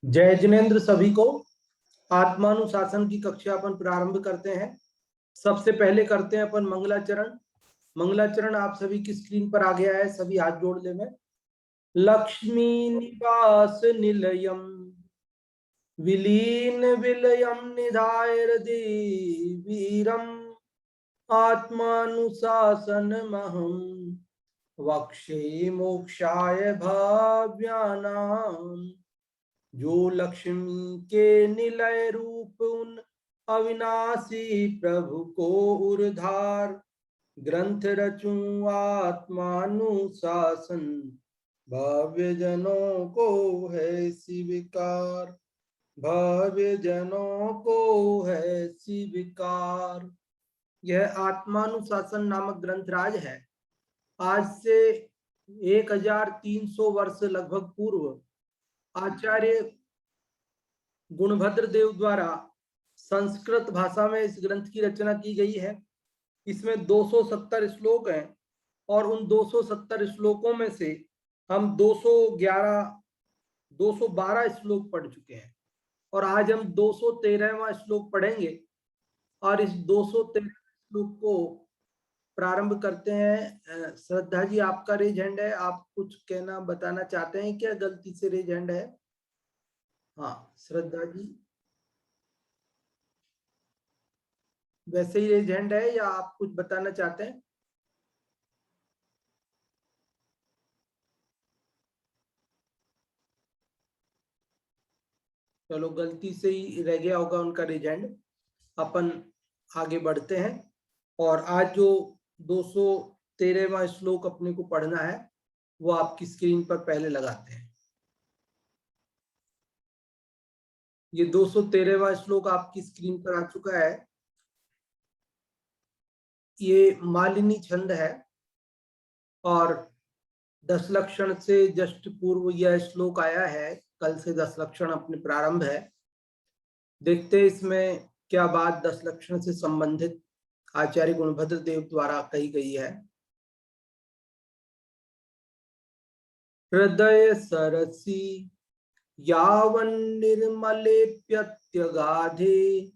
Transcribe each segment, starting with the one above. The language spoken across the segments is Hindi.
जय जिनेन्द्र सभी को। आत्मानुशासन की कक्षा अपन प्रारंभ करते हैं। सबसे पहले करते हैं अपन मंगलाचरण। मंगलाचरण आप सभी की स्क्रीन पर आ गया है, सभी हाथ जोड़ ले में। लक्ष्मी निवास निलयम विलीन विलयम निधाय वीरम आत्मानुशासन महम वक्षे मोक्षाय भाव्यानाम। जो लक्ष्मी के निलय रूप उन अविनाशी प्रभु को उर्धार ग्रंथ रचूं आत्मानुशासन भव्य जनों को है स्वीकार। भव्य जनों को है स्वीकार। यह आत्मानुशासन नामक ग्रंथराज है। आज से 1300 वर्ष लगभग पूर्व आचार्य गुणभद्र देव द्वारा संस्कृत भाषा में इस ग्रंथ की रचना की गई है। इसमें 270 श्लोक हैं और उन 270 श्लोकों में से हम 212 श्लोक पढ़ चुके हैं और आज हम 213वां श्लोक पढ़ेंगे और इस 213 श्लोक को प्रारंभ करते हैं। श्रद्धा जी, आपका रेज हैंड है, आप कुछ कहना बताना चाहते हैं क्या? गलती से रेज हैंड है। हाँ श्रद्धा जी, वैसे ही रेज हैंड है या आप कुछ बताना चाहते हैं? चलो, गलती से ही रह गया होगा उनका रेज हैंड। अपन आगे बढ़ते हैं और आज जो 213वां श्लोक अपने को पढ़ना है वो आपकी स्क्रीन पर पहले लगाते हैं। ये 213वां श्लोक आपकी स्क्रीन पर आ चुका है। ये मालिनी छंद है और दशलक्षण से जस्ट पूर्व यह श्लोक आया है। कल से दशलक्षण अपने प्रारंभ है। देखते हैं इसमें क्या बात दशलक्षण से संबंधित आचार्य गुणभद्र देव द्वारा कही गई है। हृदय सरसी यावन निर्मलेप्यत्यगाधे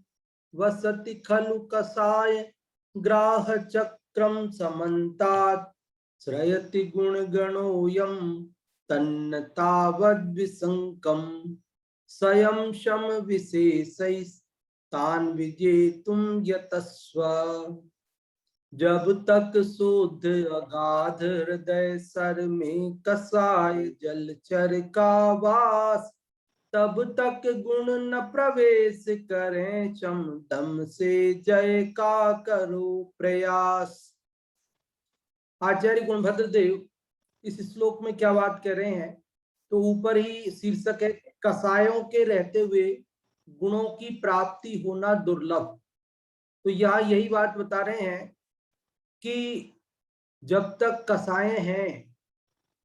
वसति खलु कसाय ग्राह चक्रम समन्तात् श्रयति गुणगणोऽयं तन्न तावद्विसङ्कम् स्वयं शम विशेषैस्तान् विजेतुं यतस्व। जब तक शुद्ध अगाध हृदय सर में कसाय जलचर का वास, तब तक गुण न प्रवेश करें चम दम से जय का करो प्रयास। आचार्य गुणभद्र देव इस श्लोक में क्या बात कर रहे हैं? तो ऊपर ही शीर्षक है, कसायों के रहते हुए गुणों की प्राप्ति होना दुर्लभ। तो यहाँ यही बात बता रहे हैं कि जब तक कसाय हैं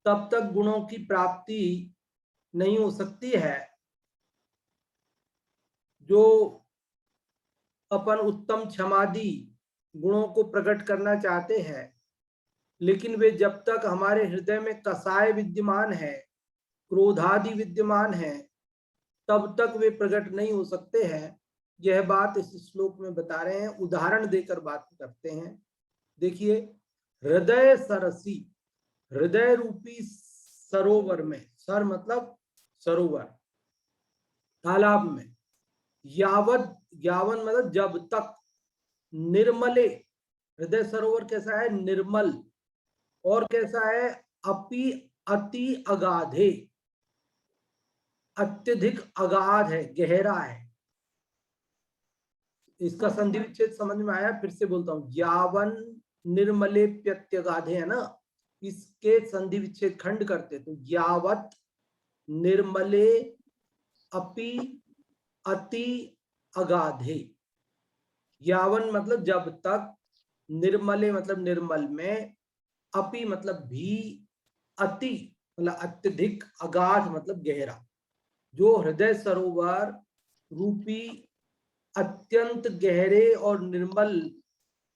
तब तक गुणों की प्राप्ति नहीं हो सकती है। जो अपन उत्तम क्षमादि गुणों को प्रकट करना चाहते हैं, लेकिन वे जब तक हमारे हृदय में कसाय विद्यमान है, क्रोधादि विद्यमान है, तब तक वे प्रकट नहीं हो सकते हैं। यह बात इस श्लोक में बता रहे हैं, उदाहरण देकर बात करते हैं। देखिए, हृदय सरसी, हृदय रूपी सरोवर में, सर मतलब सरोवर, तालाब में, यावत, यावन मतलब जब तक, निर्मले, हृदय सरोवर कैसा है? निर्मल। और कैसा है? अपि अति अगाधे, अत्यधिक अगाध है, गहरा है। इसका संधि विच्छेद समझ में आया? फिर से बोलता हूं, यावन निर्मले प्रत्यगाधे है ना, इसके संधि विच्छेद खंड करते तो यावत निर्मले अपि अति अगाधे। यावन मतलब जब तक, निर्मले मतलब निर्मल में, अपि मतलब भी, अति मतलब अत्यधिक, अगाध मतलब गहरा। जो हृदय सरोवर रूपी अत्यंत गहरे और निर्मल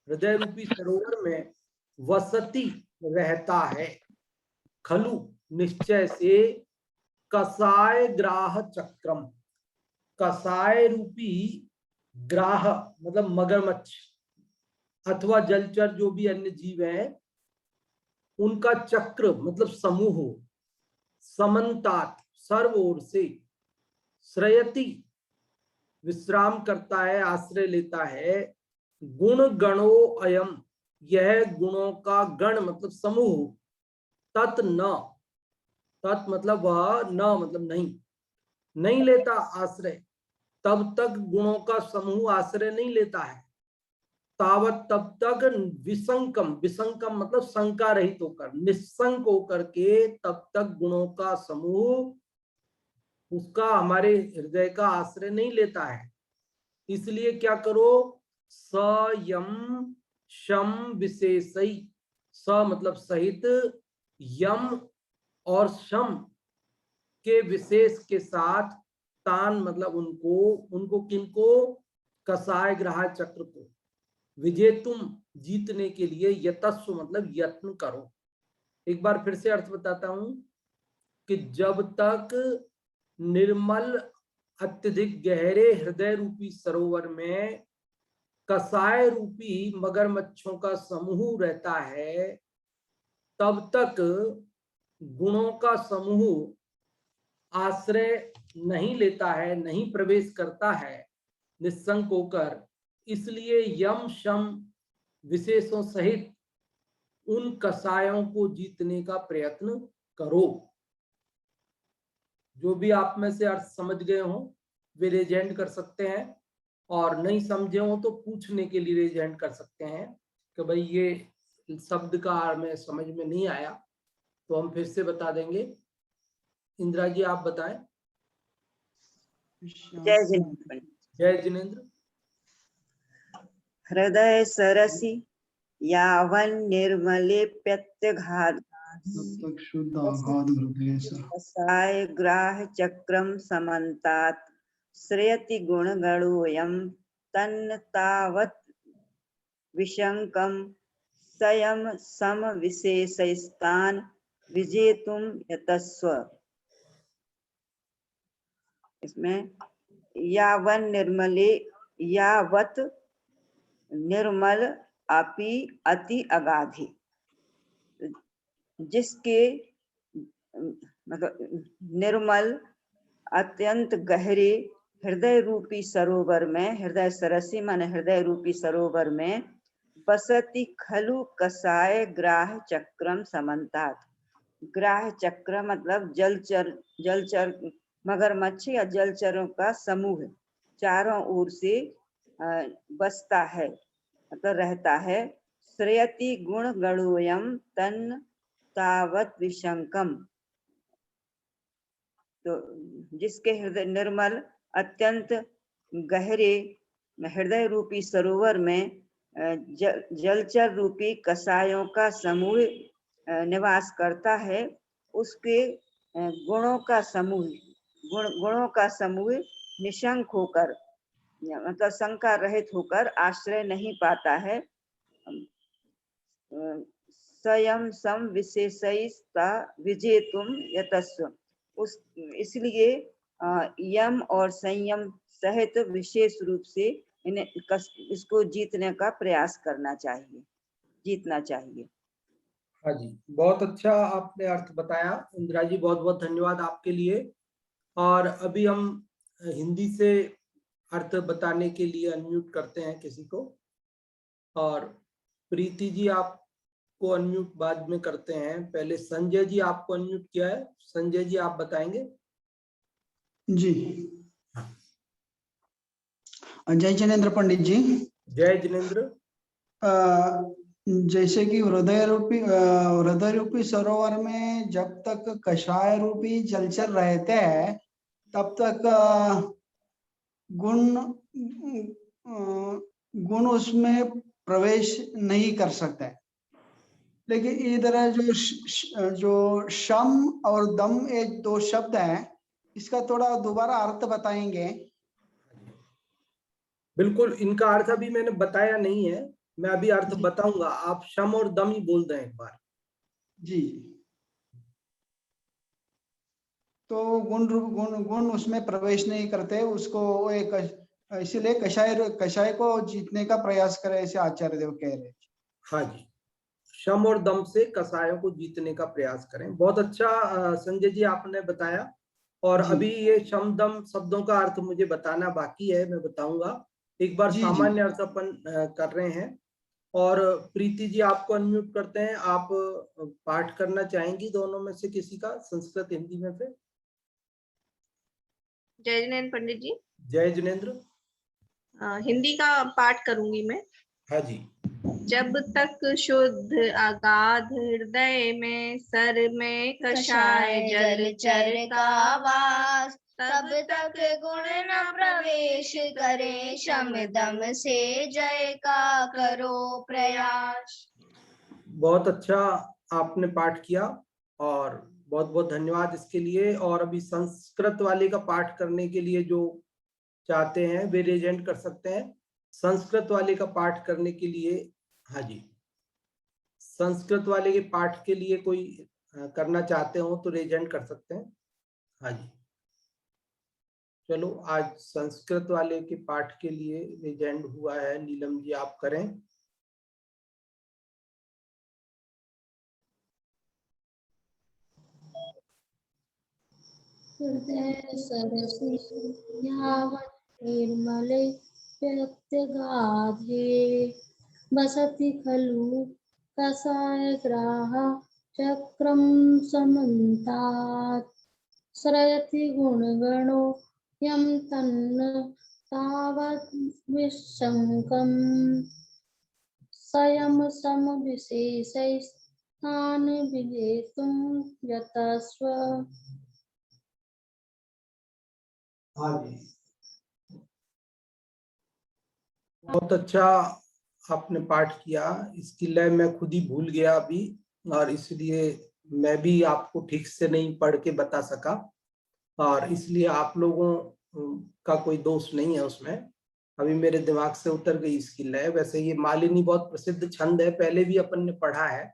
हृदय रूपी सरोवर में वसति रहता है, खलु निश्चय से, कसाय ग्राह चक्रम, कसाय रूपी ग्राह मतलब मगरमच्छ अथवा जलचर जो भी अन्य जीव है, उनका चक्र मतलब समूह, समन्तात सर्व ओर से, श्रयति विश्राम करता है, आश्रय लेता है, गुण गणो अयम यह गुणों का गण मतलब समूह, तत् न, तत् मतलब वह, न मतलब नहीं, नहीं लेता आश्रय, तब तक गुणों का समूह आश्रय नहीं लेता है, तावत तब तक विसंकम, विसंकम मतलब शंका रहित होकर, निस्संक होकर के तब तक गुणों का समूह उसका हमारे हृदय का आश्रय नहीं लेता है। इसलिए क्या करो, संयम शम विशेषई, स मतलब सहित, यम और शम के विशेष के साथ, तान मतलब उनको, उनको किनको, कसाय ग्राह चक्र को, विजेतुम जीतने के लिए, यतस्व मतलब यत्न करो। एक बार फिर से अर्थ बताता हूं कि जब तक निर्मल अत्यधिक गहरे हृदय रूपी सरोवर में कसाय रूपी मगरमच्छों का समूह रहता है, तब तक गुणों का समूह आश्रय नहीं लेता है, नहीं प्रवेश करता है निस्संक होकर। इसलिए यम शम विशेषों सहित उन कसायों को जीतने का प्रयत्न करो। जो भी आप में से अर्थ समझ गए हो वे रेज हैंड कर सकते हैं, और नहीं समझे हो तो पूछने के लिए रेज हैंड कर सकते हैं कि भाई ये शब्द का हमें समझ में नहीं आया, तो हम फिर से बता देंगे। इंदिरा जी आप बताएं। जय जिनेन्द्र। जय जिनेन्द्र। हृदय सरसी यावन निर्मले प्रत्यघात कसाय ग्राह चक्रम समन्तात, श्रेयति गुण गणोयम तन्न तावत विशंकम, संयम सम विशेषस्थान विजेतुम यतस्व। इसमें यावन निर्मले, यावत निर्मल अपि अति अगाधि, जिसके मतलब निर्मल अत्यंत गहरे हृदय रूपी सरोवर में, हृदय सरसी माने हृदय रूपी सरोवर में, बसति खलु कसाय ग्राह चक्रम समन्तात। ग्राह चक्र मतलब जलचर, जलचर मगरमच्छ या जलचरों का समूह चारों ओर से बसता है मतलब रहता है। श्रेयति गुण गणोयम तन्न तावत विशंकम, तो जिसके हृदय निर्मल अत्यंत गहरे हृदय रूपी सरोवर में जलचर रूपी कसायों का समूह निवास करता है, उसके गुणों का समूह, गुणों का समूह निशंक होकर मतलब शंका रहित होकर आश्रय नहीं पाता है। संयम सम विशेषता विजेतुम यतस्व, उस इसलिए यम और संयम सहित विशेष रूप से इन्हें इसको जीतने का प्रयास करना चाहिए, जीतना चाहिए। हाँ जी, बहुत अच्छा आपने अर्थ बताया इंदिरा जी, बहुत बहुत धन्यवाद आपके लिए। और अभी हम हिंदी से अर्थ बताने के लिए अनम्यूट करते हैं किसी को, और प्रीति जी आपको अनम्यूट बाद में करते हैं। पहले संजय जी आपको अनम्यूट किया है, संजय जी आप बताएंगे। जी, जय जिनेन्द्र पंडित जी। जय जिनेन्द्र। जैसे कि हृदय रूपी सरोवर में जब तक कषाय रूपी जलचर रहते हैं तब तक गुण उसमें प्रवेश नहीं कर सकते। लेकिन इधर जो शम और दम ये दो शब्द हैं, इसका थोड़ा दोबारा अर्थ बताएंगे। बिल्कुल, इनका अर्थ अभी मैंने बताया नहीं है, मैं अभी अर्थ बताऊंगा, आप शम और दम ही बोल दें एक बार। जी, तो गुण उसमें प्रवेश नहीं करते, उसको एक, इसीलिए कषाय को जीतने का प्रयास करे, ऐसे आचार्य देव कह रहे हैं। हाँ जी, शम और दम से कसायों को जीतने का प्रयास करें। बहुत अच्छा संजय जी आपने बताया। और जी। अभी ये शम दम शब्दों का अर्थ मुझे बताना बाकी है, मैं बताऊंगा। एक बार जी जी सामान्य अर्थ अपन कर रहे हैं। और प्रीति जी आपको अनम्यूट करते हैं, आप पाठ करना चाहेंगी दोनों में से किसी का, संस्कृत हिंदी में से? जय जिनेन्द्र पंडित जी। जय जिनेन्द्र। हिंदी का पाठ करूंगी मैं। हाँ जी। जब तक शुद्ध अगाध हृदय में सर में कषाय जल चर का वास, तब तक गुण न प्रवेश करे, शम दम से जय का करो प्रयास। बहुत अच्छा आपने पाठ किया और बहुत बहुत धन्यवाद इसके लिए। और अभी संस्कृत वाले का पाठ करने के लिए जो चाहते हैं वे रेजेंट कर सकते हैं। संस्कृत वाले का पाठ करने के लिए, हाँ जी, संस्कृत वाले के पाठ के लिए कोई करना चाहते हो तो रेजेंट कर सकते हैं। हाँ जी, चलो आज संस्कृत वाले के पाठ के लिए रेजेंट हुआ है, नीलम जी आप करें। हृदय सरसी निर्मले व्यक्तगाधे, बसति खलु कषाय ग्राह चक्रम समन्तात्, श्रयति गुणगणो यम तन्न तावत् विशंकम्, स्वयं सम विशेषै स्थान विजेतुं यतस्व। हाँ जी, बहुत अच्छा आपने पाठ किया। इसकी लय मैं खुद ही भूल गया अभी, और इसलिए मैं भी आपको ठीक से नहीं पढ़ के बता सका, और इसलिए आप लोगों का कोई दोष नहीं है उसमें। अभी मेरे दिमाग से उतर गई इसकी लय। वैसे ये मालिनी बहुत प्रसिद्ध छंद है, पहले भी अपन ने पढ़ा है।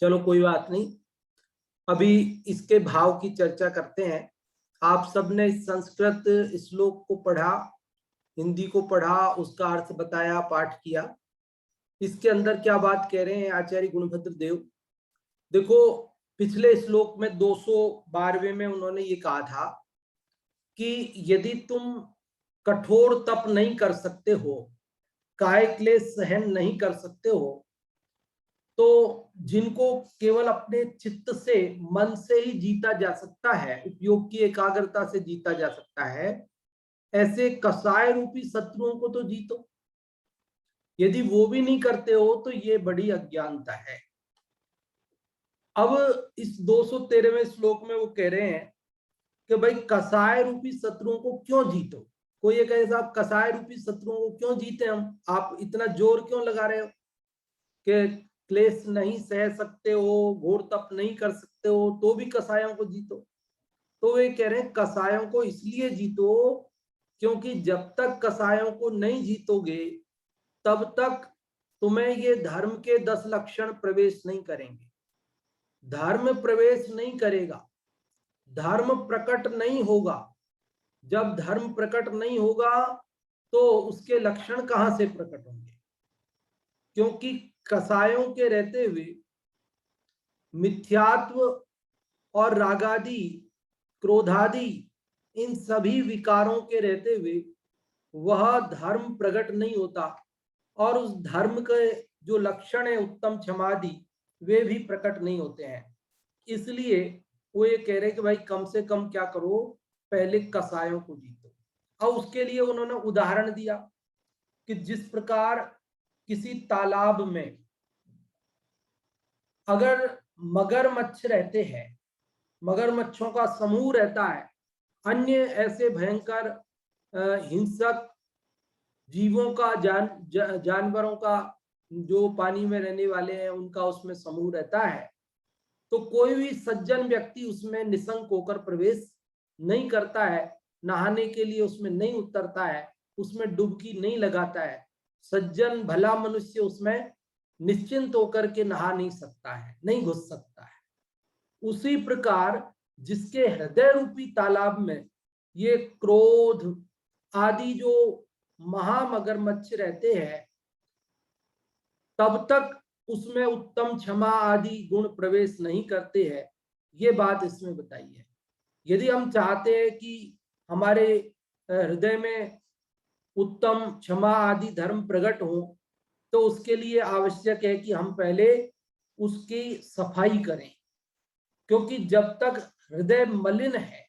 चलो कोई बात नहीं, अभी इसके भाव की चर्चा करते हैं। आप सबने इस संस्कृत श्लोक को पढ़ा, हिंदी को पढ़ा, उसका अर्थ बताया, पाठ किया। इसके अंदर क्या बात कह रहे हैं आचार्य गुणभद्र देव? देखो, पिछले श्लोक में 212वें में उन्होंने ये कहा था कि यदि तुम कठोर तप नहीं कर सकते हो, काय क्लेश सहन नहीं कर सकते हो, तो जिनको केवल अपने चित्त से, मन से ही जीता जा सकता है, उपयोग की एकाग्रता से जीता जा सकता है, ऐसे कसाय रूपी शत्रुओं को तो जीतो। यदि वो भी नहीं करते हो तो ये बड़ी अज्ञानता है। अब इस 213वें श्लोक में वो कह रहे हैं कि भाई कसाय रूपी शत्रुओं को क्यों जीतो। कोई ये कहे साहब कसाय रूपी शत्रुओं को क्यों जीते हम, आप इतना जोर क्यों लगा रहे हो कि क्लेश नहीं सह सकते हो, घोर तप नहीं कर सकते हो, तो भी कसायों को जीतो। तो वे कह रहे हैं कसायों को इसलिए जीतो क्योंकि जब तक कसायों को नहीं जीतोगे तब तक तुम्हें ये धर्म के 10 लक्षण प्रवेश नहीं करेंगे। धर्म प्रवेश नहीं करेगा, धर्म प्रकट नहीं होगा। जब धर्म प्रकट नहीं होगा तो उसके लक्षण कहां से प्रकट होंगे? क्योंकि कसायों के रहते हुए मिथ्यात्व और रागादि, क्रोधादि, इन सभी विकारों के रहते हुए वह धर्म प्रकट नहीं होता, और उस धर्म के जो लक्षण है उत्तम क्षमादि, वे भी प्रकट नहीं होते हैं। इसलिए वो ये कह रहे कि भाई कम से कम क्या करो, पहले कसायों को जीतो। और उसके लिए उन्होंने उदाहरण दिया कि जिस प्रकार किसी तालाब में अगर मगरमच्छ रहते हैं, मगरमच्छों का समूह रहता है, अन्य ऐसे भयंकर हिंसक जीवों का, जानवरों का, जो पानी में रहने वाले हैं उनका उसमें समूह रहता है, तो कोई भी सज्जन व्यक्ति उसमें निशंक होकर प्रवेश नहीं करता है, नहाने के लिए उसमें नहीं उतरता है, उसमें डुबकी नहीं लगाता है। सज्जन भला मनुष्य उसमें निश्चिंत होकर के नहा नहीं सकता है, नहीं घुस सकता है। उसी प्रकार जिसके हृदय रूपी तालाब में ये क्रोध आदि जो महामगरमच्छ रहते हैं, तब तक उसमें उत्तम क्षमा आदि गुण प्रवेश नहीं करते हैं। ये बात इसमें बताई है। यदि हम चाहते हैं कि हमारे हृदय में उत्तम क्षमा आदि धर्म प्रकट हो, तो उसके लिए आवश्यक है कि हम पहले उसकी सफाई करें, क्योंकि जब तक हृदय मलिन है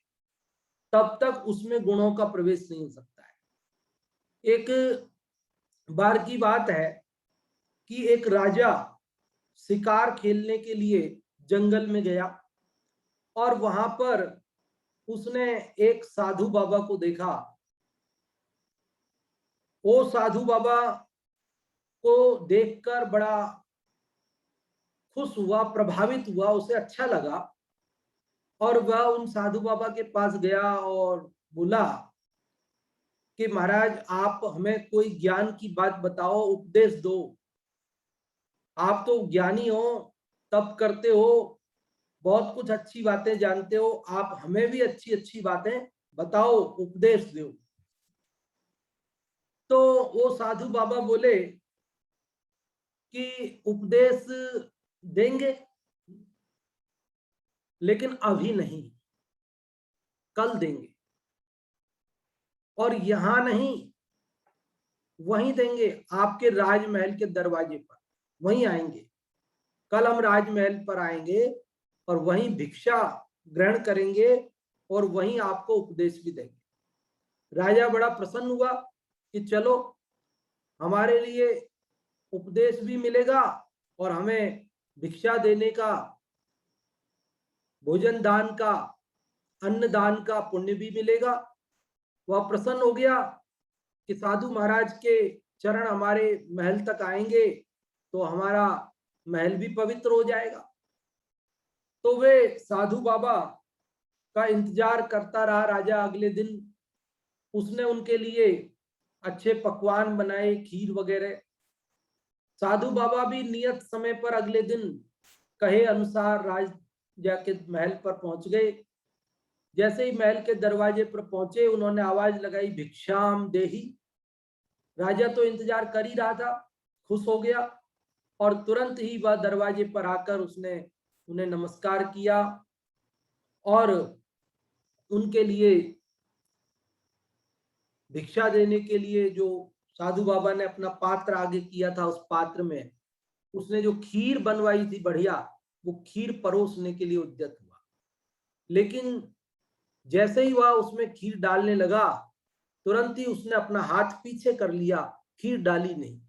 तब तक उसमें गुणों का प्रवेश नहीं हो सकता है। एक बार की बात है कि एक राजा शिकार खेलने के लिए जंगल में गया और वहां पर उसने एक साधु बाबा को देखा। वो साधु बाबा को देखकर बड़ा खुश हुआ, प्रभावित हुआ, उसे अच्छा लगा और वह उन साधु बाबा के पास गया और बोला कि महाराज, आप हमें कोई ज्ञान की बात बताओ, उपदेश दो। आप तो ज्ञानी हो, तप करते हो, बहुत कुछ अच्छी बातें जानते हो, आप हमें भी अच्छी अच्छी बातें बताओ, उपदेश दो। तो वो साधु बाबा बोले कि उपदेश देंगे, लेकिन अभी नहीं, कल देंगे, और यहां नहीं, वहीं देंगे, आपके राजमहल के दरवाजे पर, वहीं आएंगे। कल हम राजमहल पर आएंगे और वहीं भिक्षा ग्रहण करेंगे और वहीं आपको उपदेश भी देंगे। राजा बड़ा प्रसन्न हुआ कि चलो, हमारे लिए उपदेश भी मिलेगा और हमें भिक्षा देने का, भोजन दान का, अन्न दान का पुण्य भी मिलेगा। वह प्रसन्न हो गया कि साधु महाराज के चरण हमारे महल तक आएंगे तो हमारा महल भी पवित्र हो जाएगा। तो वे साधु बाबा का इंतजार करता रहा राजा। अगले दिन उसने उनके लिए अच्छे पकवान बनाए, खीर वगैरह। साधु बाबा भी नियत समय पर अगले दिन कहे अनुसार राजा के महल पर पहुंच गए। जैसे ही महल के दरवाजे पर पहुंचे, उन्होंने आवाज लगाई, भिक्षाम देही। राजा तो इंतजार कर ही रहा था, खुश हो गया और तुरंत ही वह दरवाजे पर आकर उसने उन्हें नमस्कार किया और उनके लिए भिक्षा देने के लिए जो साधु बाबा ने अपना पात्र आगे किया था, उस पात्र में उसने जो खीर बनवाई थी बढ़िया, वो खीर परोसने के लिए उद्यत हुआ। लेकिन जैसे ही वह उसमें खीर डालने लगा, तुरंत ही उसने अपना हाथ पीछे कर लिया, खीर डाली नहीं।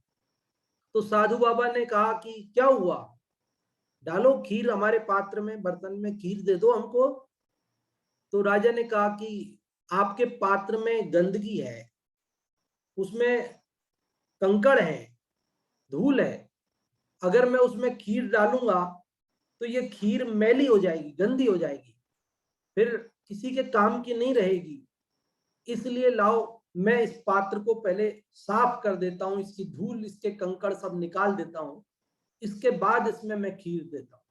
तो साधु बाबा ने कहा कि क्या हुआ, डालो खीर, हमारे पात्र में, बर्तन में खीर दे दो हमको। तो राजा ने कहा कि आपके पात्र में गंदगी है, उसमें कंकड़ है, धूल है, अगर मैं उसमें खीर डालूंगा तो ये खीर मैली हो जाएगी, गंदी हो जाएगी, फिर किसी के काम की नहीं रहेगी। इसलिए लाओ, मैं इस पात्र को पहले साफ कर देता हूं, इसकी धूल, इसके कंकड़ सब निकाल देता हूं, इसके बाद इसमें मैं खीर देता हूं।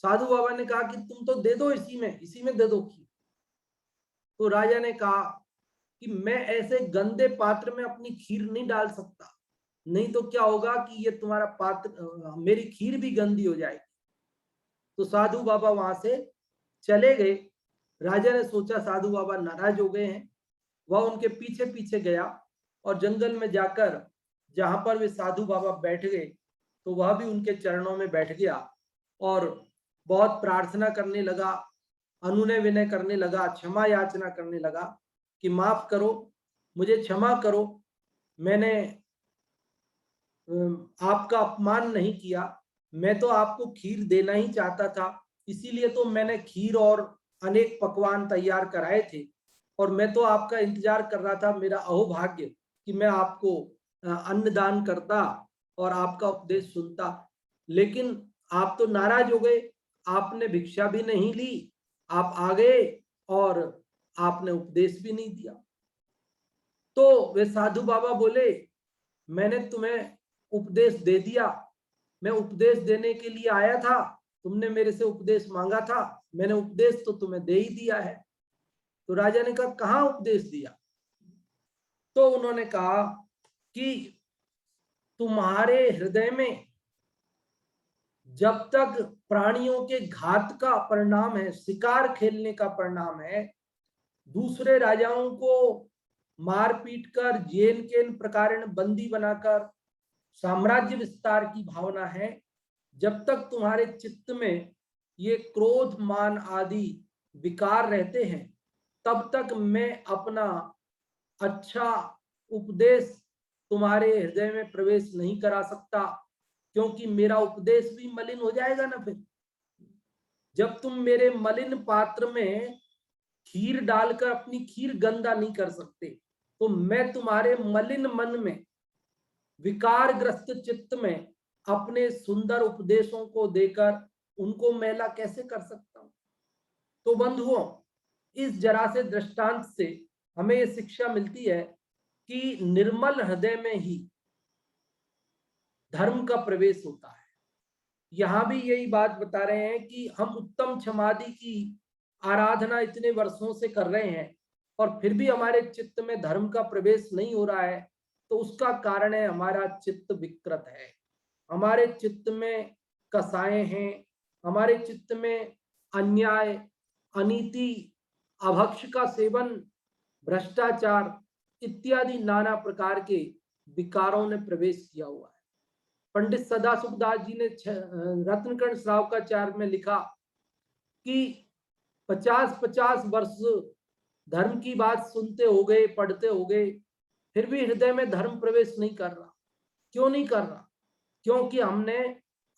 साधु बाबा ने कहा कि तुम तो दे दो, इसी में दे दो खीर। तो राजा ने कहा कि मैं ऐसे गंदे पात्र में अपनी खीर नहीं डाल सकता, नहीं तो क्या होगा कि ये तुम्हारा पात्र, मेरी खीर भी गंदी हो जाएगी। तो साधु बाबा वहां से चले गए। राजा ने सोचा साधु बाबा नाराज हो गए हैं। वह उनके पीछे पीछे गया और जंगल में जाकर जहां पर वे साधु बाबा बैठ गए, तो वह भी उनके चरणों में बैठ गया और बहुत प्रार्थना करने लगा, अनुनय विनय करने लगा, क्षमा याचना करने लगा कि माफ करो, मुझे क्षमा करो, मैंने आपका अपमान नहीं किया, मैं तो आपको खीर देना ही चाहता था, इसीलिए तो मैंने खीर और अनेक पकवान तैयार कराए थे और मैं तो आपका इंतजार कर रहा था। मेरा अहोभाग्य कि मैं आपको अन्नदान करता और आपका उपदेश सुनता, लेकिन आप तो नाराज हो गए, आपने भिक्षा भी नहीं ली, आप आ गए और आपने उपदेश भी नहीं दिया। तो वे साधु बाबा बोले, मैंने तुम्हें उपदेश दे दिया, मैं उपदेश देने के लिए आया था, तुमने मेरे से उपदेश मांगा था, मैंने उपदेश तो तुम्हें दे ही दिया है। तो राजा ने कहा कहाँ उपदेश दिया? तो उन्होंने कहा कि तुम्हारे हृदय में जब तक प्राणियों के घात का परिणाम है, शिकार खेलने का परिणाम है, दूसरे राजाओं को मार पीट कर जेल के प्रकार बंदी बनाकर साम्राज्य विस्तार की भावना है, जब तक तुम्हारे चित्त में ये क्रोध मान आदि विकार रहते हैं, तब तक मैं अपना अच्छा उपदेश तुम्हारे हृदय में प्रवेश नहीं करा सकता, क्योंकि मेरा उपदेश भी मलिन हो जाएगा ना। फिर जब तुम मेरे मलिन पात्र में खीर डालकर अपनी खीर गंदा नहीं कर सकते, तो मैं तुम्हारे मलिन मन में विकारग्रस्त चित्त में अपने सुंदर उपदेशों को देकर उनको मैला कैसे कर सकता हूं? तो बंधुओं, इस जरा से दृष्टांत से हमें यह शिक्षा मिलती है कि निर्मल हृदय में ही धर्म का प्रवेश होता है। यहां भी यही बात बता रहे हैं कि हम उत्तम क्षमादि की आराधना इतने वर्षों से कर रहे हैं और फिर भी हमारे चित्त में धर्म का प्रवेश नहीं हो रहा है, तो उसका कारण है हमारा चित्त विकृत है, हमारे चित्त में कसाए हैं, हमारे चित्त में अन्याय, अनीति, अभक्ष का सेवन, भ्रष्टाचार इत्यादि नाना प्रकार के विकारों ने प्रवेश किया हुआ है। पंडित सदा सुखदास जी ने रत्नकर्ण श्रावकाचार्य में लिखा कि 50-50 वर्ष धर्म की बात सुनते हो गए, पढ़ते हो गए, फिर भी हृदय में धर्म प्रवेश नहीं कर रहा। क्यों नहीं कर रहा? क्योंकि हमने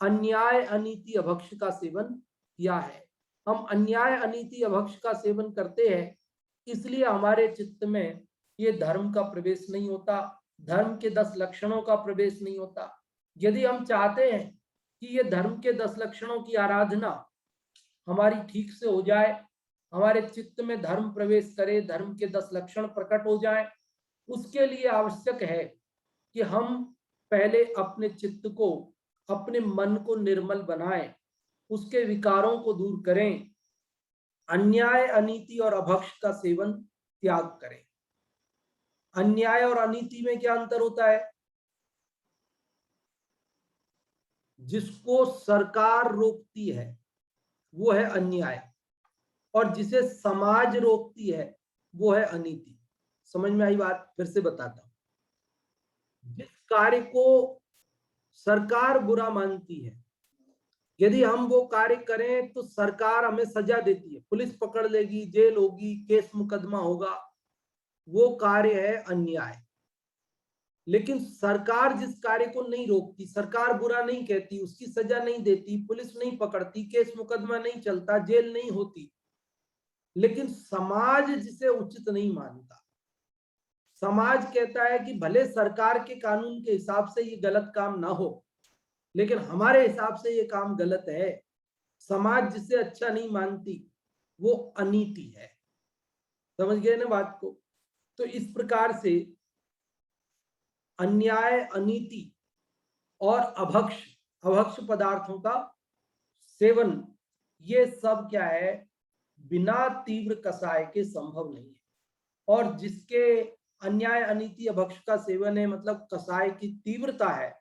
अन्याय, अनीति, अभक्ष का सेवन किया है। हम अन्याय, अनीति, अभक्ष का सेवन करते हैं, इसलिए हमारे चित्त में ये धर्म का प्रवेश नहीं होता, धर्म के 10 लक्षणों का प्रवेश नहीं होता। यदि हम चाहते हैं कि ये धर्म के 10 लक्षणों की आराधना हमारी ठीक से हो जाए, हमारे चित्त में धर्म प्रवेश करे, धर्म के 10 लक्षण प्रकट हो जाए, उसके लिए आवश्यक है कि हम पहले अपने चित्त को, अपने मन को निर्मल बनाएं, उसके विकारों को दूर करें, अन्याय, अनीति और अभक्ष का सेवन त्याग करें। अन्याय और अनीति में क्या अंतर होता है? जिसको सरकार रोकती है वो है अन्याय, और जिसे समाज रोकती है वो है अनीति। समझ में आई बात? फिर से बताता हूं। जिस कार्य को सरकार बुरा मानती है, यदि हम वो कार्य करें तो सरकार हमें सजा देती है, पुलिस पकड़ लेगी, जेल होगी, केस मुकदमा होगा, वो कार्य है अन्याय। लेकिन सरकार जिस कार्य को नहीं रोकती, सरकार बुरा नहीं कहती, उसकी सजा नहीं देती, पुलिस नहीं पकड़ती, केस मुकदमा नहीं चलता, जेल नहीं होती, लेकिन समाज जिसे उचित नहीं मानता, समाज कहता है कि भले सरकार के कानून के हिसाब से ये गलत काम ना हो, लेकिन हमारे हिसाब से ये काम गलत है, समाज जिसे अच्छा नहीं मानती वो अनीति है। समझ गए ना बात को? तो इस प्रकार से अन्याय, अनीति और अभक्ष पदार्थों का सेवन, ये सब क्या है? बिना तीव्र कसाय के संभव नहीं है। और जिसके अन्याय, अनीति, अभक्ष का सेवन है, मतलब कसाय की तीव्रता है,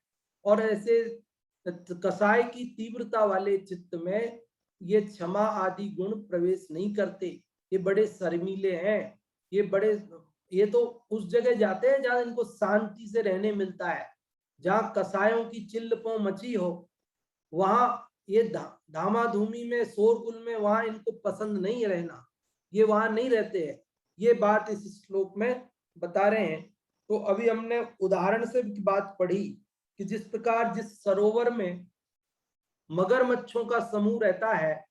और ऐसे कसाय की तीव्रता वाले चित्त में ये क्षमा आदि गुण प्रवेश नहीं करते। ये बड़े शर्मीले हैं, ये तो उस जगह जाते हैं जहां इनको शांति से रहने मिलता है, जहां कसायों की चिल्लपों मची हो, वहां ये धामाधूमी में, शोरगुल में, वहां इनको पसंद नहीं रहना, ये वहां नहीं रहते हैं। ये बात इस श्लोक में बता रहे हैं। तो अभी हमने उदाहरण से बात पढ़ी कि जिस प्रकार जिस सरोवर में मगरमच्छों का समूह रहता है,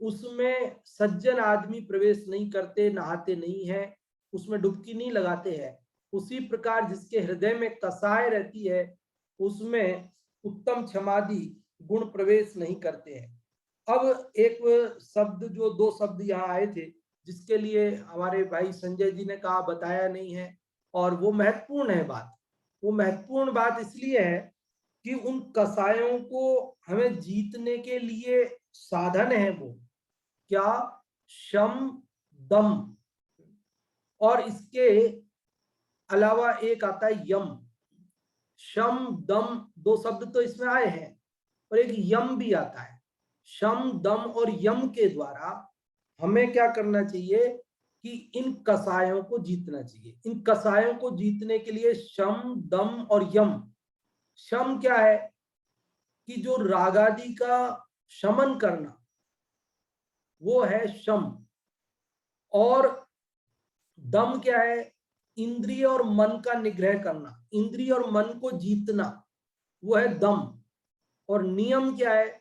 उसमें सज्जन आदमी प्रवेश नहीं करते, नहाते नहीं है, उसमें डुबकी नहीं लगाते हैं, उसी प्रकार जिसके हृदय में कसाय रहती है, उसमें उत्तम क्षमादि गुण प्रवेश नहीं करते हैं। अब एक शब्द, जो 2 शब्द यहाँ आए थे, जिसके लिए हमारे भाई संजय जी ने कहा बताया नहीं है, और वो महत्वपूर्ण है बात। वो महत्वपूर्ण बात इसलिए है कि उन कसायों को हमें जीतने के लिए साधन है वो, क्या, शम दम, और इसके अलावा एक आता है यम। शम दम दो शब्द तो इसमें आए हैं और एक यम भी आता है। शम दम और यम के द्वारा हमें क्या करना चाहिए कि इन कसायों को जीतना चाहिए। इन कसायों को जीतने के लिए शम दम और यम। शम क्या है कि जो रागादि का शमन करना, वो है शम। और दम क्या है, इंद्रिय और मन का निग्रह करना, इंद्रिय और मन को जीतना, वो है दम। और नियम क्या है,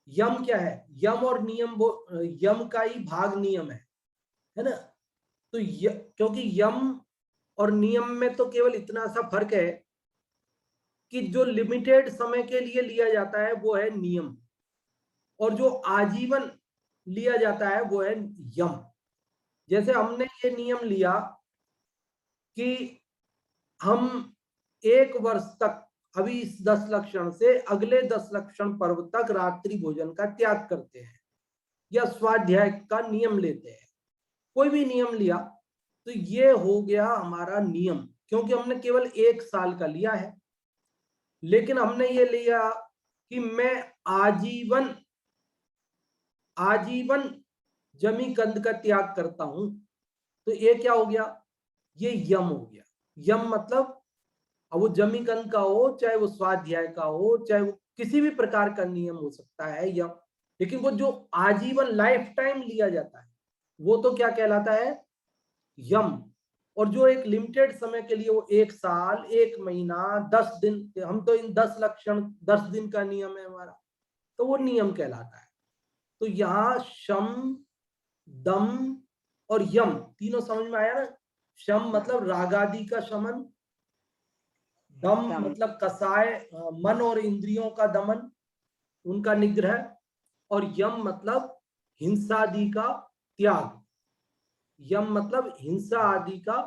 यम क्या है, यम और नियम वो यम का ही भाग नियम है ना। तो क्योंकि यम और नियम में तो केवल इतना सा फर्क है कि जो लिमिटेड समय के लिए लिया जाता है वो है नियम, और जो आजीवन लिया जाता है वो है यम। जैसे हमने ये नियम लिया कि हम 1 वर्ष तक, अभी इस 10 लक्षण से अगले 10 लक्षण पर्व तक रात्रि भोजन का त्याग करते हैं या स्वाध्याय का नियम लेते हैं, कोई भी नियम लिया तो ये हो गया हमारा नियम, क्योंकि हमने केवल 1 साल का लिया है। लेकिन हमने ये लिया कि मैं आजीवन आजीवन जमी कंद का त्याग करता हूं, तो ये क्या हो गया, ये यम हो गया। यम मतलब अब वो जमी कंद का हो, चाहे वो स्वाध्याय का हो, चाहे वो किसी भी प्रकार का नियम हो सकता है यम। लेकिन वो जो आजीवन लाइफ टाइम लिया जाता है वो तो क्या कहलाता है, यम। और जो एक लिमिटेड समय के लिए, वो 1 साल, 1 महीना, 10 दिन, हम तो इन 10 लक्षण 10 दिन का नियम है हमारा, तो वो नियम कहलाता है। तो यहाँ शम, दम और यम तीनों समझ में आया ना। शम मतलब रागादि का शमन, दम मतलब कसाय, मन और इंद्रियों का दमन, उनका निग्रह, और यम मतलब हिंसादि का त्याग। यम मतलब हिंसा आदि का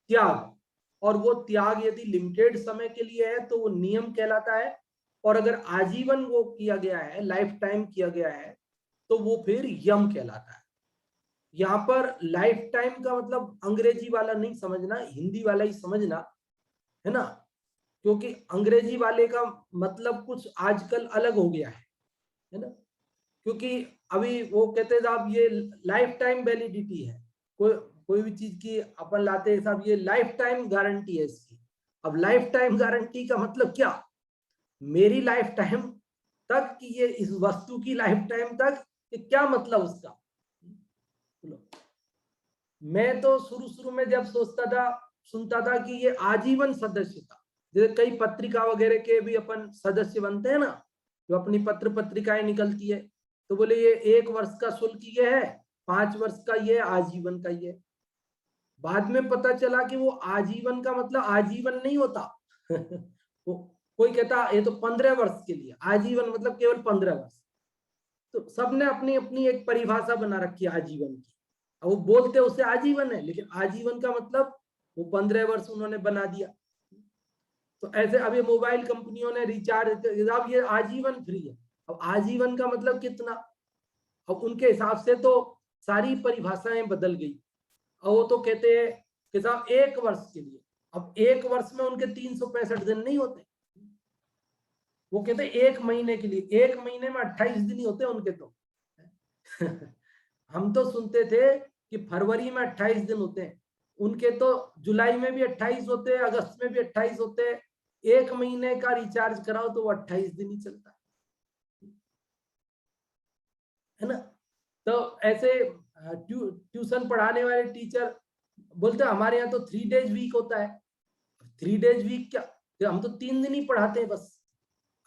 त्याग, और वो त्याग यदि लिमिटेड समय के लिए है तो वो नियम कहलाता है, और अगर आजीवन वो किया गया है, लाइफ टाइम किया गया है, तो वो फिर यम कहलाता है। यहाँ पर लाइफ टाइम का मतलब अंग्रेजी वाला नहीं समझना, हिंदी वाला ही समझना, है ना। क्योंकि अंग्रेजी वाले का मतलब कुछ आजकल अलग हो गया है ना। क्योंकि अभी वो कहते हैं साहब ये लाइफ टाइम वैलिडिटी है, कोई भी चीज की अपन लाते हैं साहब, ये लाइफ टाइम गारंटी है इसकी। अब लाइफ टाइम गारंटी का मतलब क्या, मेरी लाइफ टाइम तक कि ये इस वस्तु की लाइफ टाइम तक, ये क्या मतलब उसका। मैं तो शुरू में जब सोचता था, सुनता था कि ये आजीवन सदस्य था, जैसे कई पत्रिका वगैरह के भी अपन सदस्य बनते हैं ना, जो अपनी पत्रिकाएं निकलती है, तो बोले ये 1 वर्ष का शुल्क ये है, 5 वर्ष का ये, आजीवन का ये। बाद में पता चला कि वो आजीवन का मतलब आजीवन नहीं होता वो कोई कहता ये तो 15 वर्ष के लिए, आजीवन मतलब केवल 15 वर्ष। तो सबने अपनी अपनी एक परिभाषा बना रखी है आजीवन की, वो बोलते उसे आजीवन है, लेकिन आजीवन का मतलब वो 15 वर्ष उन्होंने बना दिया। तो ऐसे अभी मोबाइल कंपनियों ने रिचार्ज, अब ये आजीवन फ्री है, अब आजीवन का मतलब कितना, अब उनके हिसाब से तो सारी परिभाषाएं बदल गई। और वो तो कहते हैं कि साहब 1 वर्ष के लिए, अब 1 वर्ष में उनके 365 दिन नहीं होते, वो कहते हैं 1 महीने के लिए, 1 महीने में 28 दिन ही होते हैं उनके तो हम तो सुनते थे कि फरवरी में 28 दिन होते हैं, उनके तो जुलाई में भी 28 होते हैं, अगस्त में भी 28 होते हैं। 1 महीने का रिचार्ज कराओ तो वो 28 दिन ही चलता है ना। तो ऐसे ट्यूशन पढ़ाने वाले टीचर बोलते हैं हमारे यहाँ तो 3 डेज वीक होता है। 3 डेज वीक क्या, तो हम तो 3 दिन ही पढ़ाते हैं बस।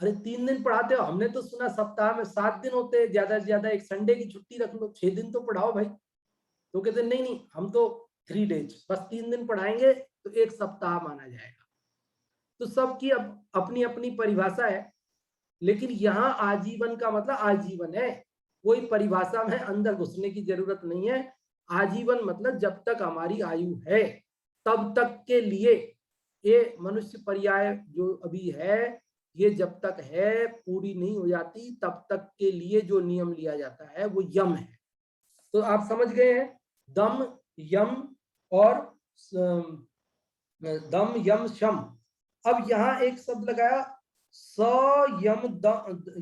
अरे 3 दिन पढ़ाते हो, हमने तो सुना सप्ताह में 7 दिन होते हैं, ज्यादा से ज्यादा एक संडे की छुट्टी रख लो, 6 दिन तो पढ़ाओ भाई। तो कहते नहीं नहीं, हम तो 3 डेज, बस 3 दिन पढ़ाएंगे तो 1 सप्ताह माना जाएगा। तो सबकी अपनी अपनी परिभाषा है, लेकिन यहाँ आजीवन का मतलब आजीवन है, कोई परिभाषा में अंदर घुसने की जरूरत नहीं है। आजीवन मतलब जब तक हमारी आयु है तब तक के लिए, ये मनुष्य पर्याय जो अभी है, ये जब तक है पूरी नहीं हो जाती तब तक के लिए जो नियम लिया जाता है वो यम है। तो आप समझ गए हैं, दम यम और दम यम शम। अब यहाँ एक शब्द लगाया स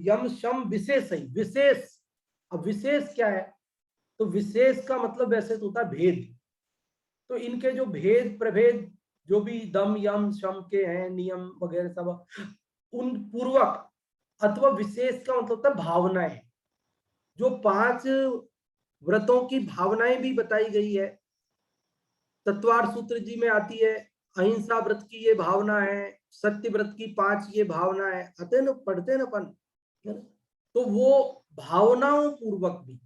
यम शम विशेष, विशेष। अब विशेष क्या है? तो विशेष का मतलब वैसे तो होता है भेद। तो इनके जो भेद प्रभेद जो भी दम यम शम के हैं, नियम वगैरह सब, उन पूर्वक अथवा विशेष का मतलब होता है भावनाएं। जो 5 व्रतों की भावनाएं भी बताई गई है, तत्वार सूत्र जी में आती है। अहिंसा व्रत की ये भावना है, सत्य व्रत की 5 ये भावना है, आते न पढ़ते न अपन। तो वो भावनाओं पूर्वक भी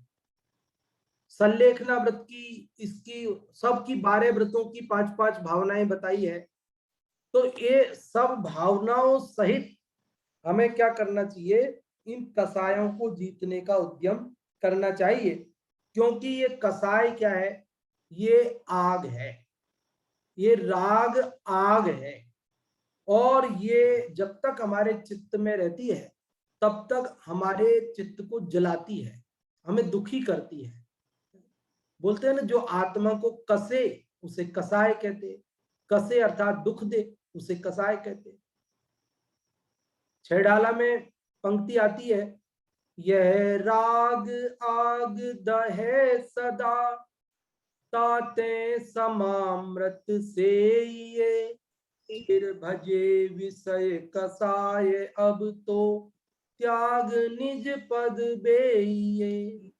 संलेखना व्रत की, इसकी सबकी 12 व्रतों की 5-5 भावनाएं बताई है। तो ये सब भावनाओं सहित हमें क्या करना चाहिए? इन कसायों को जीतने का उद्यम करना चाहिए, क्योंकि ये कसाय क्या है? ये आग है, ये राग आग है, और ये जब तक हमारे चित्त में रहती है तब तक हमारे चित्त को जलाती है, हमें दुखी करती है। बोलते हैं ना, जो आत्मा को कसे उसे कसाय कहते। कसे अर्थात दुख दे, उसे कसाय कहते। छैडाला में पंक्ति आती है, यह राग आग दहे सदा, ताते समामृत से ये, फिर भजे विषय कसाय अब तो, त्याग निज पद बेइये।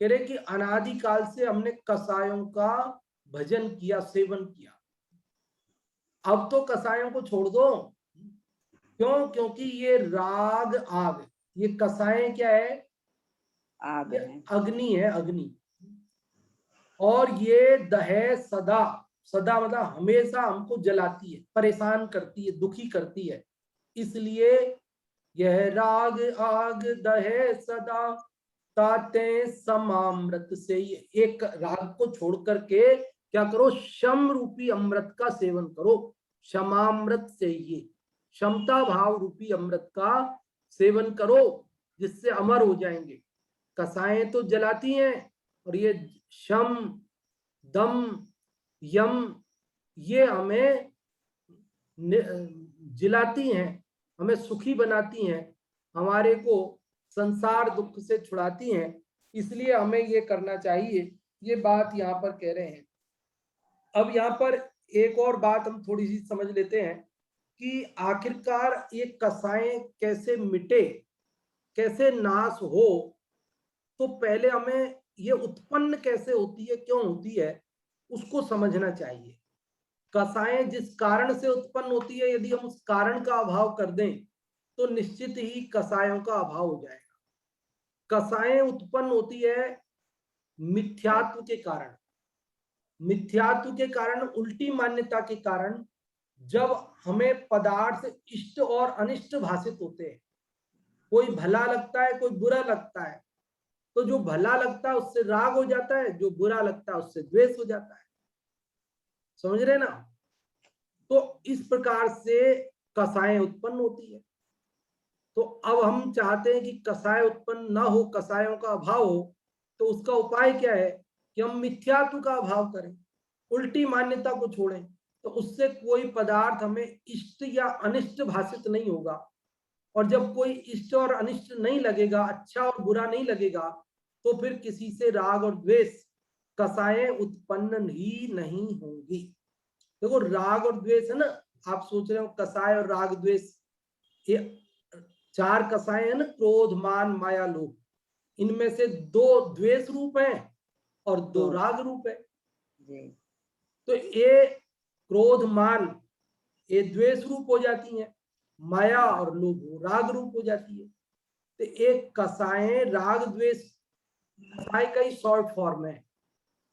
कह रहे कि अनादिकाल से हमने कसायों का भजन किया, सेवन किया, अब तो कसायों को छोड़ दो। क्यों? क्योंकि ये राग आग, ये कसाएं क्या है? आग ये है, अग्नि है, अग्नि। और ये दहे सदा, सदा मतलब हमेशा हमको जलाती है, परेशान करती है, दुखी करती है। इसलिए यह राग आग दहे सदा, ताते समामृत से, ये एक राग को छोड़ करके क्या करो? शम रूपी अमृत का सेवन करो। क्षमामृत से, ये क्षमता भाव रूपी अमृत का सेवन करो, जिससे अमर हो जाएंगे। कसाएं तो जलाती हैं, और ये शम दम यम ये हमें जिलाती हैं, हमें सुखी बनाती हैं, हमारे को संसार दुख से छुड़ाती हैं। इसलिए हमें ये करना चाहिए, ये बात यहाँ पर कह रहे हैं। अब यहाँ पर एक और बात हम थोड़ी सी समझ लेते हैं कि आखिरकार ये कसाएं कैसे मिटे, कैसे नाश हो। तो पहले हमें ये उत्पन्न कैसे होती है, क्यों होती है, उसको समझना चाहिए। कसाएं जिस कारण से उत्पन्न होती है, यदि हम उस कारण का अभाव कर दें तो निश्चित ही कसायों का अभाव हो जाएगा। कसाएं उत्पन्न होती है मिथ्यात्व के कारण। मिथ्यात्व के कारण, उल्टी मान्यता के कारण, जब हमें पदार्थ इष्ट और अनिष्ट भाषित होते हैं, कोई भला लगता है, कोई बुरा लगता है, तो जो भला लगता है उससे राग हो जाता है, जो बुरा लगता है उससे द्वेष हो जाता है। समझ रहे ना? तो इस प्रकार से कसाएं उत्पन्न होती है। तो अब हम चाहते हैं कि कसाय उत्पन्न ना हो, कसायों का अभाव हो, तो उसका उपाय क्या है? कि हम मिथ्यात्व का अभाव करें, उल्टी मान्यता को छोड़ें। तो उससे कोई पदार्थ हमें इष्ट या अनिष्ट भाषित नहीं होगा। और जब कोई इष्ट और अनिष्ट नहीं लगेगा, अच्छा और बुरा नहीं लगेगा, तो फिर किसी से राग और द्वेष, कसाएं उत्पन्न ही नहीं होंगी। देखो, राग और द्वेष है ना, आप सोच रहे हो कसाय और राग द्वेष, ये 4 कसाएं हैं ना, क्रोध मान माया लोभ। इनमें से 2 द्वेष रूप हैं और 2 राग रूप है। तो ये क्रोध मान ये द्वेष रूप हो जाती है, माया और लोभ राग रूप हो जाती है। तो एक कसाएं राग द्वेष, कसाय का ही शॉर्ट फॉर्म है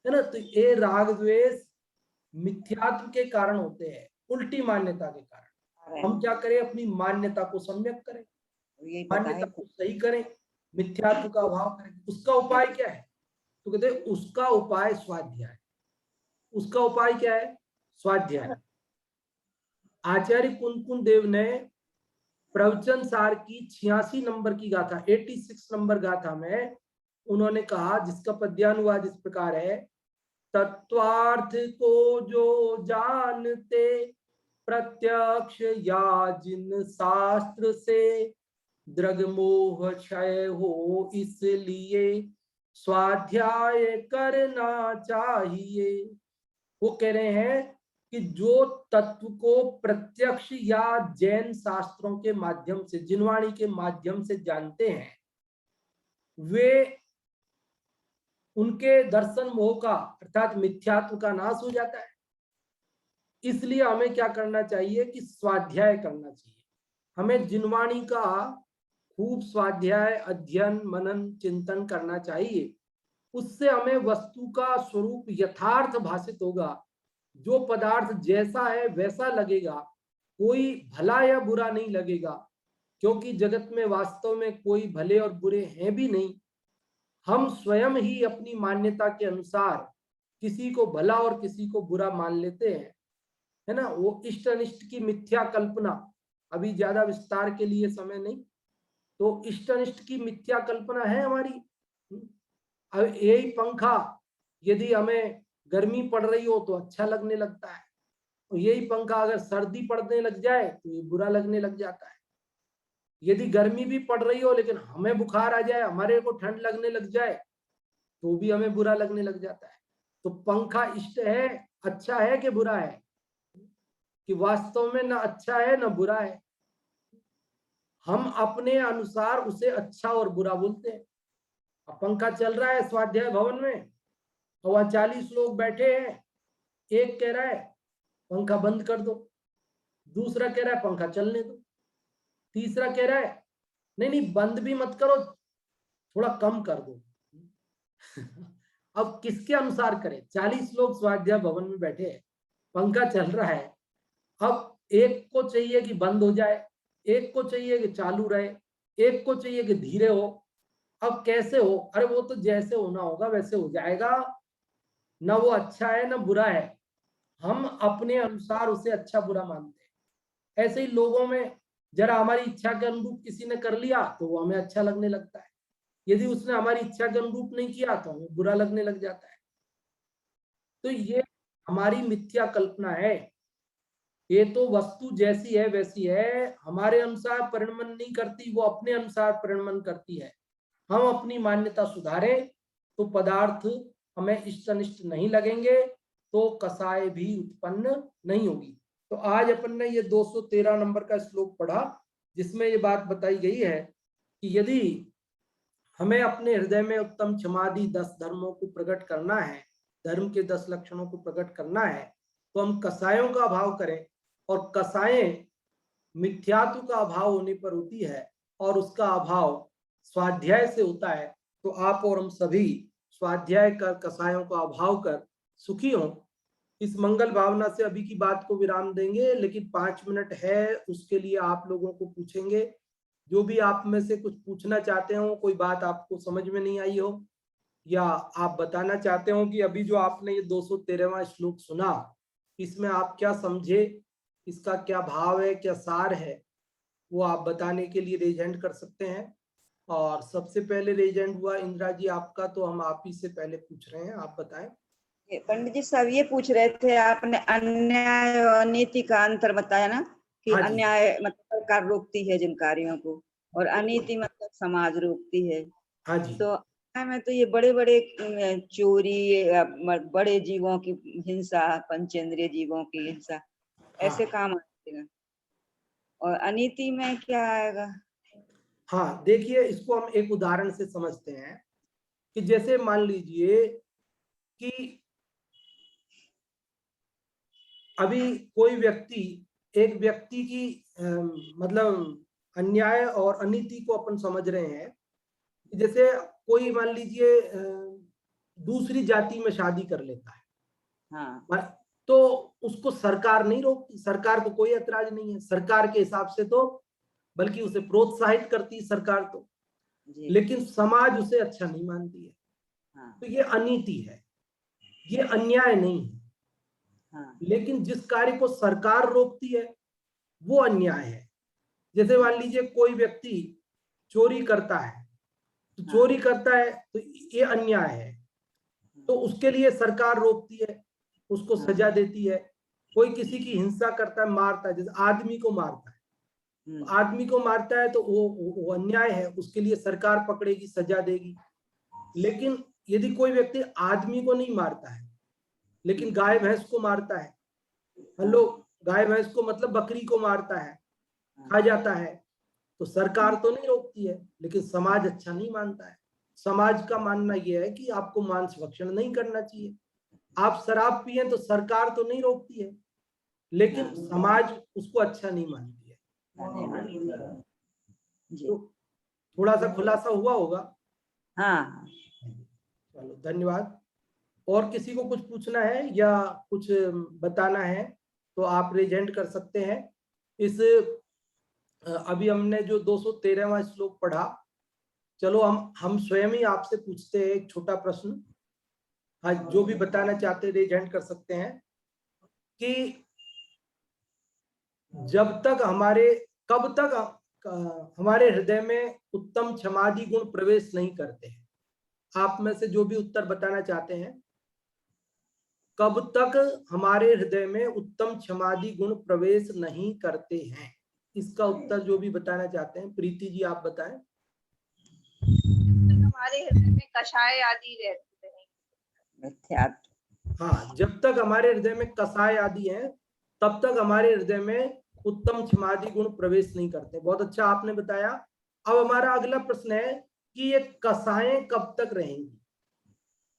ना। तो ये राग द्वेष मिथ्यात्व के कारण होते हैं, उल्टी मान्यता के कारण। हम क्या करें? अपनी मान्यता को सम्यक करें, मान्यता को सही करें, मिथ्यात्व का अभाव करें। उसका उपाय क्या है? तो कहते हैं उसका उपाय स्वाध्याय। उसका उपाय क्या है? स्वाध्याय। आचार्य कुंकुन देव ने प्रवचन सार की 86 नंबर की गाथा, 86 नंबर गाथा में उन्होंने कहा, जिसका पद्यानुवाद इस प्रकार है, तत्वार्थ को जो जानते प्रत्यक्ष या जिन शास्त्र से, दृग मोह क्षय हो इसलिए स्वाध्याय करना चाहिए। वो कह रहे हैं कि जो तत्व को प्रत्यक्ष या जैन शास्त्रों के माध्यम से, जिनवाणी के माध्यम से जानते हैं, वे उनके दर्शन मोह का अर्थात मिथ्यात्व का नाश हो जाता है। इसलिए हमें क्या करना चाहिए कि स्वाध्याय करना चाहिए। हमें जिनवाणी का खूब स्वाध्याय, अध्ययन, मनन, चिंतन करना चाहिए। उससे हमें वस्तु का स्वरूप यथार्थ भाषित होगा। जो पदार्थ जैसा है वैसा लगेगा, कोई भला या बुरा नहीं लगेगा, क्योंकि जगत में वास्तव में कोई भले और बुरे हैं भी नहीं। हम स्वयं ही अपनी मान्यता के अनुसार किसी को भला और किसी को बुरा मान लेते हैं, है ना। वो इष्ट अनिष्ट की मिथ्या कल्पना, अभी ज्यादा विस्तार के लिए समय नहीं, तो इष्ट अनिष्ट की मिथ्या कल्पना है हमारी। अब यही पंखा यदि हमें गर्मी पड़ रही हो तो अच्छा लगने लगता है, और यही पंखा अगर सर्दी पड़ने लग जाए तो ये बुरा लगने लग जाता है। यदि गर्मी भी पड़ रही हो लेकिन हमें बुखार आ जाए, हमारे को ठंड लगने लग जाए, तो भी हमें बुरा लगने लग जाता है। तो पंखा इष्ट है, अच्छा है कि बुरा है? कि वास्तव में ना अच्छा है ना बुरा है। हम अपने अनुसार उसे अच्छा और बुरा बोलते हैं। अब पंखा चल रहा है स्वाध्याय भवन में, और वहां 40 लोग बैठे हैं। एक कह रहा है पंखा बंद कर दो, दूसरा कह रहा है पंखा चलने दो, तीसरा कह रहा है नहीं नहीं बंद भी मत करो, थोड़ा कम कर दो। अब किसके अनुसार करें? 40 लोग स्वाध्याय भवन में बैठे हैं, पंखा चल रहा है। अब एक को चाहिए कि बंद हो जाए, एक को चाहिए कि चालू रहे, एक को चाहिए कि धीरे हो। अब कैसे हो? अरे वो तो जैसे होना होगा वैसे हो जाएगा, ना वो अच्छा है ना बुरा है। हम अपने अनुसार उसे अच्छा बुरा मानते हैं। ऐसे ही लोगों में जरा हमारी इच्छा के अनुरूप किसी ने कर लिया तो वो हमें अच्छा लगने लगता है, यदि उसने हमारी इच्छा के अनुरूप नहीं किया तो हमें बुरा लगने लग जाता है। तो ये हमारी मिथ्या कल्पना है। ये तो वस्तु जैसी है वैसी है, हमारे अनुसार परिणमन नहीं करती, वो अपने अनुसार परिणमन करती है। हम अपनी मान्यता सुधारें तो पदार्थ हमें इष्ट अनिष्ट नहीं लगेंगे, तो कसाय भी उत्पन्न नहीं होगी। तो आज अपन ने ये 213 नंबर का श्लोक पढ़ा, जिसमें ये बात बताई गई है कि यदि हमें अपने हृदय में उत्तम क्षमादि 10 धर्मों को प्रकट करना है, धर्म के 10 लक्षणों को प्रकट करना है, तो हम कसायों का अभाव करें। और कसाएं मिथ्यात्व का अभाव होने पर होती है, और उसका अभाव स्वाध्याय से होता है। तो आप और हम सभी स्वाध्याय कर, कसायों का अभाव कर सुखी हों। इस मंगल भावना से अभी की बात को विराम देंगे, लेकिन 5 मिनट है, उसके लिए आप लोगों को पूछेंगे। जो भी आप में से कुछ पूछना चाहते हो, कोई बात आपको समझ में नहीं आई हो, या आप बताना चाहते हो कि अभी जो आपने ये 213वां श्लोक सुना, इसमें आप क्या समझे, इसका क्या भाव है, क्या सार है, वो आप बताने के लिए रेज हैंड कर सकते हैं। और सबसे पहले रेज हैंड हुआ इंदिरा जी आपका, तो हम आप ही से पहले पूछ रहे हैं, आप बताएं। पंडित जी साहब ये पूछ रहे थे, आपने अन्याय और नीति का अंतर बताया ना, कि हाँ जी। अन्याय मतलब सरकार रोकती है जिन कार्यों को, और अनीति मतलब समाज रोकती है। हाँ जी। तो अन्याय में तो ये बड़े बड़े चोरी, बड़े जीवों की हिंसा, पंचेंद्रिय जीवों की हिंसा, ऐसे काम आते हैं। और अनीति में क्या आएगा? हाँ देखिए, इसको हम एक उदाहरण से समझते हैं कि जैसे मान लीजिए कि अभी कोई व्यक्ति, एक व्यक्ति की मतलब अन्याय और अनीति को अपन समझ रहे हैं। जैसे कोई मान लीजिए दूसरी जाति में शादी कर लेता है, हाँ। तो उसको सरकार नहीं रोकती, सरकार को कोई ऐतराज नहीं है सरकार के हिसाब से, तो बल्कि उसे प्रोत्साहित करती है सरकार तो, लेकिन समाज उसे अच्छा नहीं मानती है। हाँ। तो ये अनीति है, ये अन्याय नहीं है। हाँ। लेकिन जिस कार्य को सरकार रोकती है वो अन्याय है। जैसे मान लीजिए कोई व्यक्ति चोरी करता है, तो चोरी करता है तो ये अन्याय है, तो उसके लिए सरकार रोकती है, उसको सजा देती है। कोई किसी की हिंसा करता है, मारता है, जैसे आदमी को मारता है, तो आदमी को मारता है तो वो अन्याय है, उसके लिए सरकार पकड़ेगी, सजा देगी। लेकिन यदि कोई व्यक्ति आदमी को नहीं मारता है लेकिन गाय भैंस को मारता है, हेलो, गाय भैंस को मतलब बकरी को मारता है, खा जाता है, तो सरकार तो नहीं रोकती है, लेकिन समाज अच्छा नहीं मानता है। समाज का मानना यह है कि आपको मांस भक्षण नहीं करना चाहिए। आप शराब पिए तो सरकार तो नहीं रोकती है, लेकिन समाज उसको अच्छा नहीं मानती है। तो थोड़ा सा खुलासा हुआ होगा। हाँ, चलो धन्यवाद। और किसी को कुछ पूछना है या कुछ बताना है तो आप रेजेंट कर सकते हैं। इस अभी हमने जो 213वां श्लोक पढ़ा, चलो हम स्वयं ही आपसे पूछते हैं एक छोटा प्रश्न। आज जो भी बताना चाहते हैं रेजेंट कर सकते हैं कि कब तक हमारे हृदय में उत्तम क्षमादि गुण प्रवेश नहीं करते हैं। आप में से जो भी उत्तर बताना चाहते हैं, कब तक हमारे हृदय में उत्तम क्षमादि गुण प्रवेश नहीं करते हैं, इसका उत्तर जो भी बताना चाहते हैं। प्रीति जी आप बताएं। हमारे हृदय में कषाय आदि रहते हैं। मिथ्यात्व। हाँ, जब तक हमारे हृदय में कषाय आदि है तब तक हमारे हृदय में उत्तम क्षमादि गुण प्रवेश नहीं करते। बहुत अच्छा आपने बताया। अब हमारा अगला प्रश्न है कि ये कषायें कब तक रहेंगी,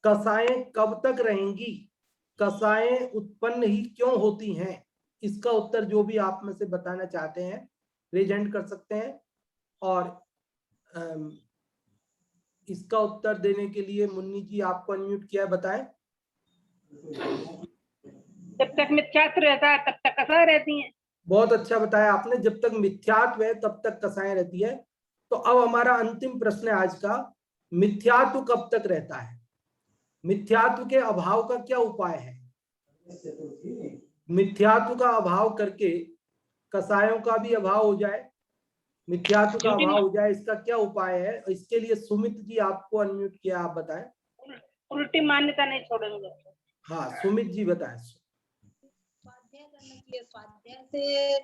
कषायें कब तक रहेंगी, कषायें उत्पन्न ही क्यों होती हैं, इसका उत्तर जो भी आप में से बताना चाहते हैं रेजेंट कर सकते हैं। और इसका उत्तर देने के लिए मुन्नी जी आपको अनम्यूट किया है, बताएं। जब तक मिथ्यात्व रहता है तब तक कषाय रहती हैं। बहुत अच्छा बताया आपने, जब तक मिथ्यात्व है तब तक कषाय रहती है। तो अब हमारा अंतिम प्रश्न है आज का, मिथ्यात्व कब तक रहता है, मिथ्यात्व के अभाव का क्या उपाय है। मिथ्यात्व का अभाव करके कषायों का भी अभाव हो जाए, मिथ्यात्व का अभाव हो जाए, इसका क्या उपाय है। इसके लिए सुमित जी आपको अनम्यूट किया, आप बताएं। उल्टी मान्यता नहीं छोड़ेंगे। हाँ, सुमित जी बताएं। स्वाध्याय करना चाहिए, स्वाध्याय से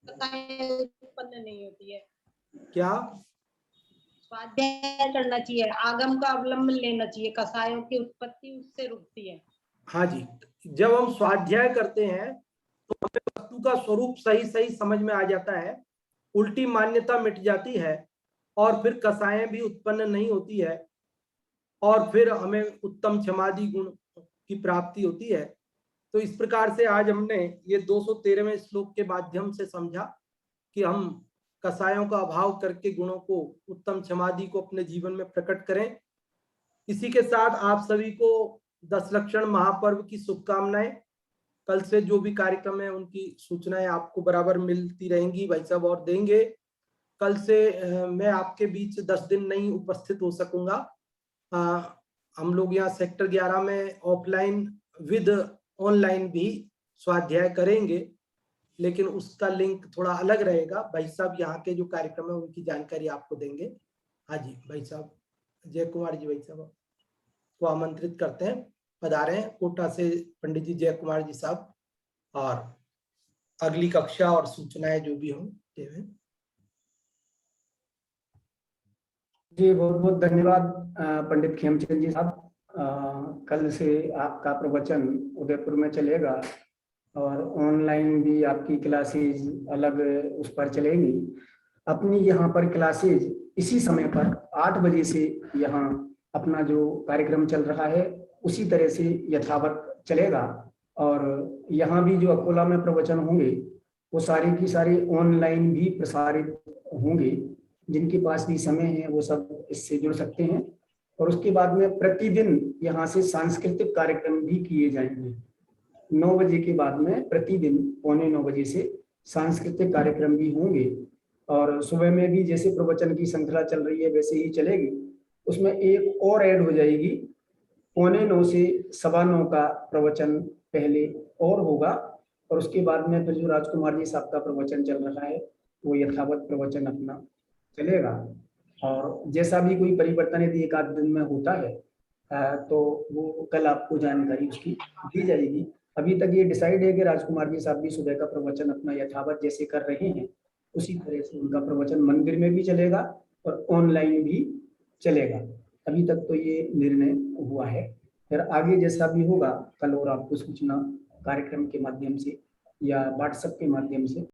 कषाय उत्पन्न नहीं होती है। क्या स्वाध्याय करना चाहिए, आगम का अवलंबन लेना चाहिए, कषायों की उत्पत्ति उससे रुकती है। हाँ जी, जब हम स्वाध्याय करते हैं तो हमें वस्तु का स्वरूप सही सही समझ में आ जाता है, उल्टी मान्यता मिट जाती है और फिर कषायें भी उत्पन्न नहीं होती है और फिर हमें उत्तम क्षमादि गुण की प्राप्ति होती है। तो इस प्रकार से आज हमने ये 213वें श्लोक के माध्यम से समझा कि हम कषायों का अभाव करके गुणों को, उत्तम क्षमादि को अपने जीवन में प्रकट करें। इसी के साथ आप सभी को दशलक्षण महापर्व की शुभकामनाएं। कल से जो भी कार्यक्रम है उनकी सूचनाएं आपको बराबर मिलती रहेंगी, भाई साहब और देंगे। कल से मैं आपके बीच 10 दिन नहीं उपस्थित हो सकूंगा। हम लोग यहाँ सेक्टर 11 में ऑफलाइन विद ऑनलाइन भी स्वाध्याय करेंगे, लेकिन उसका लिंक थोड़ा अलग रहेगा। भाई साहब यहाँ के जो कार्यक्रम है उनकी जानकारी आपको देंगे। हाँ जी, भाई साहब जय कुमार जी, भाई साहब को आमंत्रित करते हैं, पधारे कोटा से पंडित जी जय कुमार जी साहब, और अगली कक्षा और सूचनाएं जो भी हों देवें। जी बहुत बहुत धन्यवाद पंडित खेमचंद जी साहब। कल से आपका प्रवचन उदयपुर में चलेगा और ऑनलाइन भी आपकी क्लासेज अलग उस पर चलेंगी। अपनी यहाँ पर क्लासेज इसी समय पर 8 बजे से यहाँ अपना जो कार्यक्रम चल रहा है उसी तरह से यथावत चलेगा। और यहाँ भी जो अकोला में प्रवचन होंगे वो सारी की सारी ऑनलाइन भी प्रसारित होंगे। जिनके पास भी समय है वो सब इससे जुड़ सकते हैं। और उसके बाद में प्रतिदिन यहाँ से सांस्कृतिक कार्यक्रम भी किए जाएंगे। 9 बजे के बाद में प्रतिदिन 8:45 बजे से सांस्कृतिक कार्यक्रम भी होंगे। और सुबह में भी जैसे प्रवचन की श्रृंखला चल रही है वैसे ही चलेगी। उसमें एक और ऐड हो जाएगी, 8:45 से 9:15 का प्रवचन पहले और होगा। और उसके बाद में फिर जो राजकुमार जी साहब का प्रवचन चल रहा है वो यथावत प्रवचन अपना चलेगा। और जैसा भी कोई परिवर्तन यदि एक आध दिन में होता है तो वो कल आपको जानकारी उसकी दी जाएगी। अभी तक ये डिसाइड है कि राजकुमार जी साहब भी सुबह का प्रवचन अपना यथावत जैसे कर रहे हैं उसी तरह से उनका प्रवचन मंदिर में भी चलेगा और ऑनलाइन भी चलेगा। अभी तक तो ये निर्णय हुआ है, फिर आगे जैसा भी होगा कल और आपको सूचना कार्यक्रम के माध्यम से या व्हाट्सएप के माध्यम से